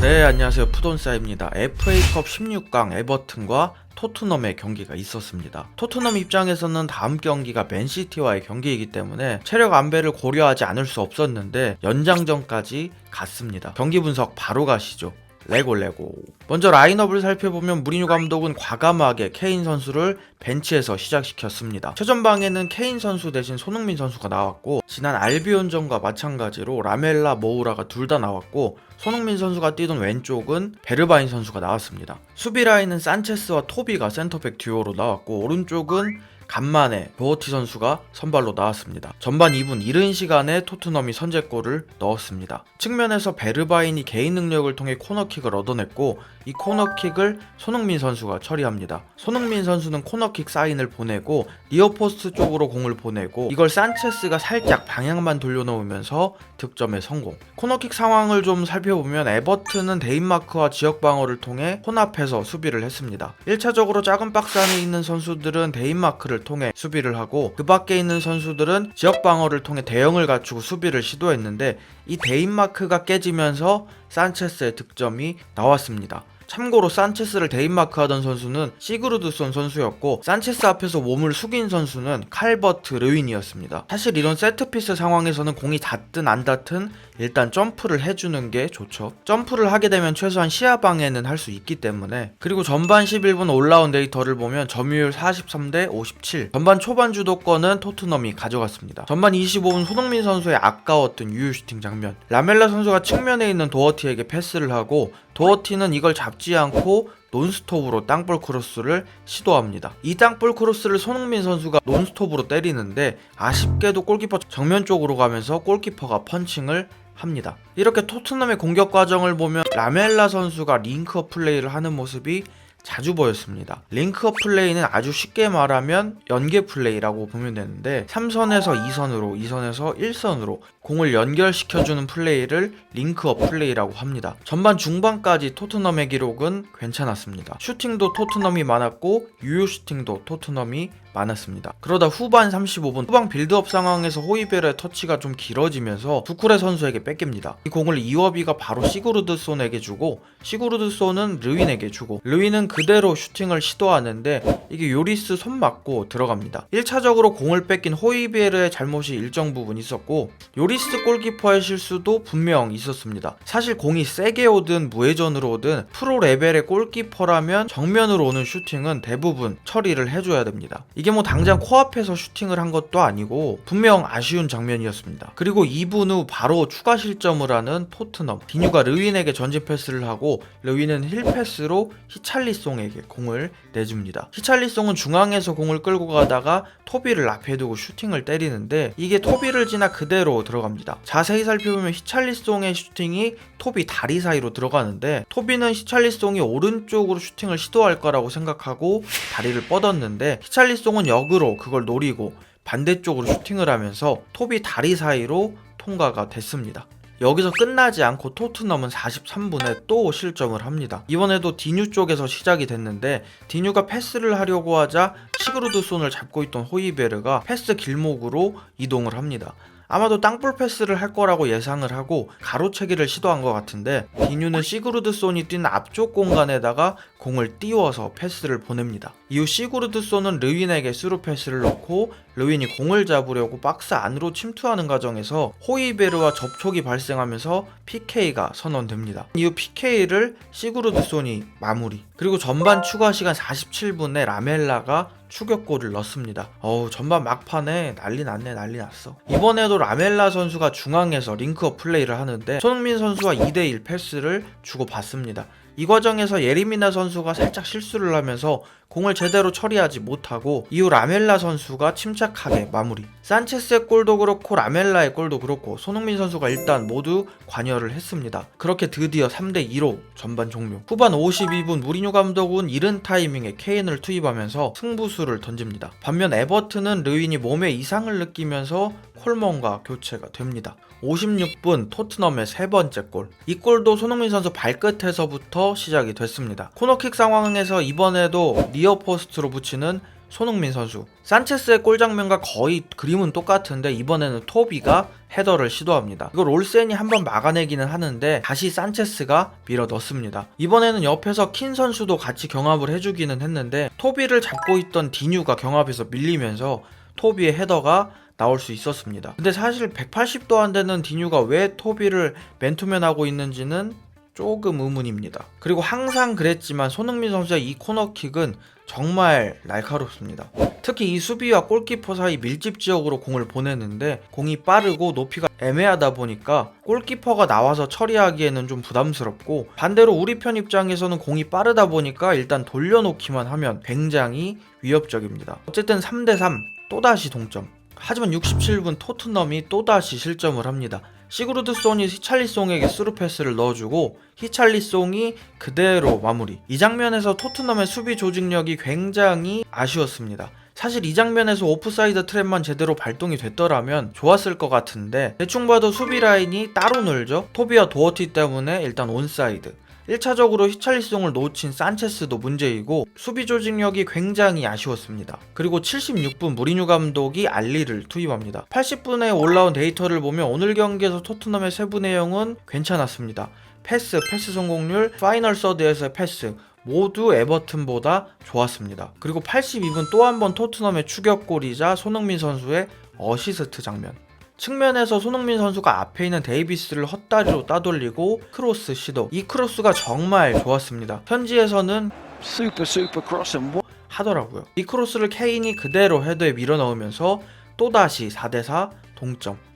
네, 안녕하세요. 푸돈싸입니다. FA컵 16강 에버튼과 토트넘의 경기가 있었습니다. 토트넘 입장에서는 다음 경기가 맨시티와의 경기이기 때문에 체력 안배를 고려하지 않을 수 없었는데 연장전까지 갔습니다. 경기 분석 바로 가시죠. 레고. 먼저 라인업을 살펴보면 무리뉴 감독은 과감하게 케인 선수를 벤치에서 시작시켰습니다. 최전방에는 케인 선수 대신 손흥민 선수가 나왔고, 지난 알비온전과 마찬가지로 라멜라, 모우라가 둘 다 나왔고, 손흥민 선수가 뛰던 왼쪽은 베르바인 선수가 나왔습니다. 수비 라인은 산체스와 토비가 센터백 듀오로 나왔고, 오른쪽은 간만에 도어티 선수가 선발로 나왔습니다. 전반 2분 이른 시간에 토트넘이 선제골을 넣었습니다. 측면에서 베르바인이 개인 능력을 통해 코너킥을 얻어냈고, 이 코너킥을 손흥민 선수가 처리합니다. 손흥민 선수는 코너킥 사인을 보내고 니어포스트 쪽으로 공을 보내고, 이걸 산체스가 살짝 방향만 돌려놓으면서 득점에 성공. 코너킥 상황을 좀 살펴보면 에버튼은 데인마크와 지역방어를 통해 콘 앞에서 수비를 했습니다. 1차적으로 작은 박스 안에 있는 선수들은 데인마크를 통해 수비를 하고, 그 밖에 있는 선수들은 지역방어를 통해 대형을 갖추고 수비를 시도했는데, 이 데인마크가 깨지면서 산체스의 득점이 나왔습니다. 참고로 산체스를 데인마크 하던 선수는 시그루드손 선수였고, 산체스 앞에서 몸을 숙인 선수는 칼버트 르윈이었습니다. 사실 이런 세트피스 상황에서는 공이 닿든 안 닿든 일단 점프를 해주는 게 좋죠. 점프를 하게 되면 최소한 시야 방해는 할 수 있기 때문에. 그리고 전반 11분 올라온 데이터를 보면 점유율 43대 57, 전반 초반 주도권은 토트넘이 가져갔습니다. 전반 25분 손흥민 선수의 아까웠던 유효 슈팅 장면, 라멜라 선수가 측면에 있는 도어티에게 패스를 하고, 도어티는 이걸 잡지 않고 논스톱으로 땅볼 크로스를 시도합니다. 이 땅볼 크로스를 손흥민 선수가 논스톱으로 때리는데, 아쉽게도 골키퍼 정면 쪽으로 가면서 골키퍼가 펀칭을 합니다. 이렇게 토트넘의 공격 과정을 보면 라멜라 선수가 링크업 플레이를 하는 모습이 자주 보였습니다. 링크업 플레이는 아주 쉽게 말하면 연계 플레이라고 보면 되는데, 3선에서 2선으로, 2선에서 1선으로 공을 연결시켜주는 플레이를 링크업 플레이라고 합니다. 전반 중반까지 토트넘의 기록은 괜찮았습니다. 슈팅도 토트넘이 많았고 유효 슈팅도 토트넘이 많았습니다. 그러다 후반 35분 후방 빌드업 상황에서 호이베르의 터치가 좀 길어지면서 두쿠레 선수에게 뺏깁니다. 이 공을 이워비가 바로 시그루드손에게 주고, 시그루드손은 르윈에게 주고, 르윈은 그대로 슈팅을 시도하는데 이게 요리스 손 맞고 들어갑니다. 1차적으로 공을 뺏긴 호이베르의 잘못이 일정 부분 있었고, 요리스 골키퍼의 실수도 분명 있었습니다. 사실 공이 세게 오든 무회전으로 오든 프로 레벨의 골키퍼라면 정면으로 오는 슈팅은 대부분 처리를 해줘야 됩니다. 이게 뭐 당장 코앞에서 슈팅을 한 것도 아니고 분명 아쉬운 장면이었습니다. 그리고 2분 후 바로 추가 실점을 하는 토트넘. 디뉴가 르윈에게 전진 패스를 하고, 르윈은 힐 패스로 히찰리송에게 공을 내줍니다. 히찰리송은 중앙에서 공을 끌고 가다가 토비를 앞에 두고 슈팅을 때리는데, 이게 토비를 지나 그대로 들어갑니다. 자세히 살펴보면 히찰리송의 슈팅이 토비 다리 사이로 들어가는데, 토비는 히찰리송이 오른쪽으로 슈팅을 시도할 거라고 생각하고 다리를 뻗었는데, 히찰리송은 역으로 그걸 노리고 반대쪽으로 슈팅을 하면서 토비 다리 사이로 통과가 됐습니다. 여기서 끝나지 않고 토트넘은 43분에 또 실점을 합니다. 이번에도 디뉴 쪽에서 시작이 됐는데, 디뉴가 패스를 하려고 하자 시그루드손을 잡고 있던 호이베르가 패스 길목으로 이동을 합니다. 아마도 땅볼 패스를 할 거라고 예상을 하고 가로채기를 시도한 것 같은데, 디뉴는 시그루드손이 뛴 앞쪽 공간에다가 공을 띄워서 패스를 보냅니다. 이후 시그루드손은 르윈에게 스루 패스를 넣고, 르윈이 공을 잡으려고 박스 안으로 침투하는 과정에서 호이베르와 접촉이 발생하면서 PK가 선언됩니다. 이후 PK를 시그루드손이 마무리. 그리고 전반 추가 시간 47분에 라멜라가 추격골을 넣습니다. 전반 막판에 난리 났어. 이번에도 라멜라 선수가 중앙에서 링크업 플레이를 하는데, 손흥민 선수와 2대1 패스를 주고받습니다. 이 과정에서 예리미나 선수가 살짝 실수를 하면서 공을 제대로 처리하지 못하고, 이후 라멜라 선수가 침착하게 마무리. 산체스의 골도 그렇고 라멜라의 골도 그렇고 손흥민 선수가 일단 모두 관여를 했습니다. 그렇게 드디어 3대2로 전반 종료. 후반 52분 무리뉴 감독은 이른 타이밍에 케인을 투입하면서 승부수를 던집니다. 반면 에버튼은 르윈이 몸에 이상을 느끼면서 콜먼과 교체가 됩니다. 56분 토트넘의 세 번째 골. 이 골도 손흥민 선수 발끝에서부터 시작이 됐습니다. 코너킥 상황에서 이번에도 니어 포스트로 붙이는 손흥민 선수. 산체스의 골 장면과 거의 그림은 똑같은데 이번에는 토비가 헤더를 시도합니다. 이걸 올센이 한번 막아내기는 하는데 다시 산체스가 밀어 넣습니다. 이번에는 옆에서 킨 선수도 같이 경합을 해주기는 했는데 토비를 잡고 있던 디뉴가 경합에서 밀리면서 토비의 헤더가 나올 수 있었습니다. 근데 사실 180도 안 되는 디뉴가 왜 토비를 맨투맨 하고 있는지는 조금 의문입니다. 그리고 항상 그랬지만 손흥민 선수의 이 코너킥은 정말 날카롭습니다. 특히 이 수비와 골키퍼 사이 밀집 지역으로 공을 보내는데 공이 빠르고 높이가 애매하다 보니까 골키퍼가 나와서 처리하기에는 좀 부담스럽고, 반대로 우리 편 입장에서는 공이 빠르다 보니까 일단 돌려놓기만 하면 굉장히 위협적입니다. 어쨌든 3대3 또다시 동점. 하지만 67분 토트넘이 또다시 실점을 합니다. 시그루드손이 히찰리송에게 스루 패스를 넣어주고 히찰리송이 그대로 마무리. 이 장면에서 토트넘의 수비 조직력이 굉장히 아쉬웠습니다. 사실 이 장면에서 오프사이드 트랩만 제대로 발동이 됐더라면 좋았을 것 같은데 대충 봐도 수비 라인이 따로 놀죠. 토비와 도어티 때문에 일단 온사이드. 1차적으로 히찰리송을 놓친 산체스도 문제이고 수비 조직력이 굉장히 아쉬웠습니다. 그리고 76분 무리뉴 감독이 알리를 투입합니다. 80분에 올라온 데이터를 보면 오늘 경기에서 토트넘의 세부 내용은 괜찮았습니다. 패스 성공률, 파이널 서드에서의 패스 모두 에버튼보다 좋았습니다. 그리고 82분 또 한 번 토트넘의 추격골이자 손흥민 선수의 어시스트 장면. 측면에서 손흥민 선수가 앞에 있는 데이비스를 헛다리로 따돌리고 크로스 시도. 이 크로스가 정말 좋았습니다. 현지에서는 super cross 하더라고요. 이 크로스를 케인이 그대로 헤더에 밀어넣으면서 또다시 4대4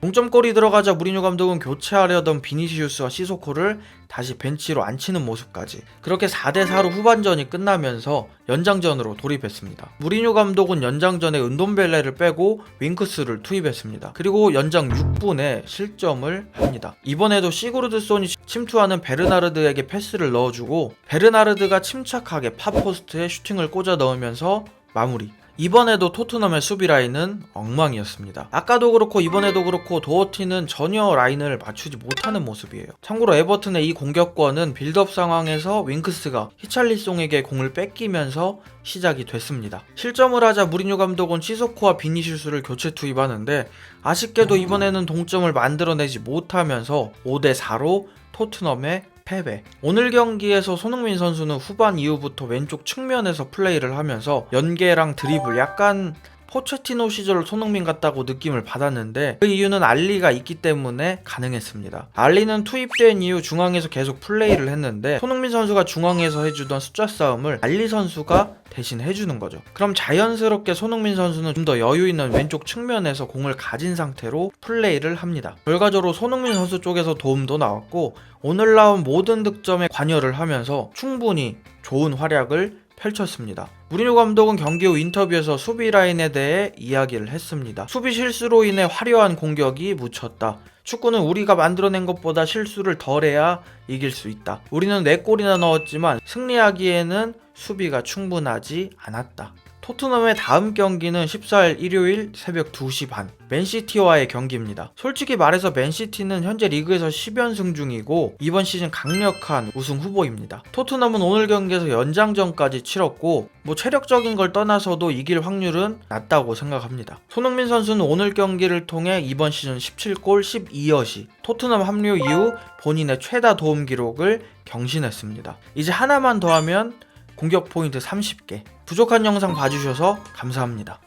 동점골이 들어가자 무리뉴 감독은 교체하려던 비니시우스와 시소코를 다시 벤치로 앉히는 모습까지. 그렇게 4대4로 후반전이 끝나면서 연장전으로 돌입했습니다. 무리뉴 감독은 연장전에 은돔벨레를 빼고 윙크스를 투입했습니다. 그리고 연장 6분에 실점을 합니다. 이번에도 시그루드손이 침투하는 베르나르드에게 패스를 넣어주고 베르나르드가 침착하게 팝포스트에 슈팅을 꽂아 넣으면서 마무리. 이번에도 토트넘의 수비 라인은 엉망이었습니다. 아까도 그렇고 이번에도 그렇고 도어티는 전혀 라인을 맞추지 못하는 모습이에요. 참고로 에버튼의 이 공격권은 빌드업 상황에서 윙크스가 히찰리송에게 공을 뺏기면서 시작이 됐습니다. 실점을 하자 무리뉴 감독은 시소코와 비니시우스를 교체 투입하는데 아쉽게도 이번에는 동점을 만들어내지 못하면서 5대4로 토트넘의 패배. 오늘 경기에서 손흥민 선수는 후반 이후부터 왼쪽 측면에서 플레이를 하면서 연계랑 드리블, 약간 포체티노 시절 손흥민 같다고 느낌을 받았는데 그 이유는 알리가 있기 때문에 가능했습니다. 알리는 투입된 이후 중앙에서 계속 플레이를 했는데 손흥민 선수가 중앙에서 해주던 숫자 싸움을 알리 선수가 대신 해주는 거죠. 그럼 자연스럽게 손흥민 선수는 좀 더 여유 있는 왼쪽 측면에서 공을 가진 상태로 플레이를 합니다. 결과적으로 손흥민 선수 쪽에서 도움도 나왔고 오늘 나온 모든 득점에 관여를 하면서 충분히 좋은 활약을 펼쳤습니다. 무리뉴 감독은 경기 후 인터뷰에서 수비 라인에 대해 이야기를 했습니다. 수비 실수로 인해 화려한 공격이 묻혔다. 축구는 우리가 만들어낸 것보다 실수를 덜해야 이길 수 있다. 우리는 4골이나 넣었지만 승리하기에는 수비가 충분하지 않았다. 토트넘의 다음 경기는 14일 일요일 새벽 2시 반 맨시티와의 경기입니다. 솔직히 말해서 맨시티는 현재 리그에서 10연승 중이고 이번 시즌 강력한 우승 후보입니다. 토트넘은 오늘 경기에서 연장전까지 치렀고 체력적인 걸 떠나서도 이길 확률은 낮다고 생각합니다. 손흥민 선수는 오늘 경기를 통해 이번 시즌 17골 12어시 토트넘 합류 이후 본인의 최다 도움 기록을 경신했습니다. 이제 하나만 더하면 공격 포인트 30개. 부족한 영상 봐주셔서 감사합니다.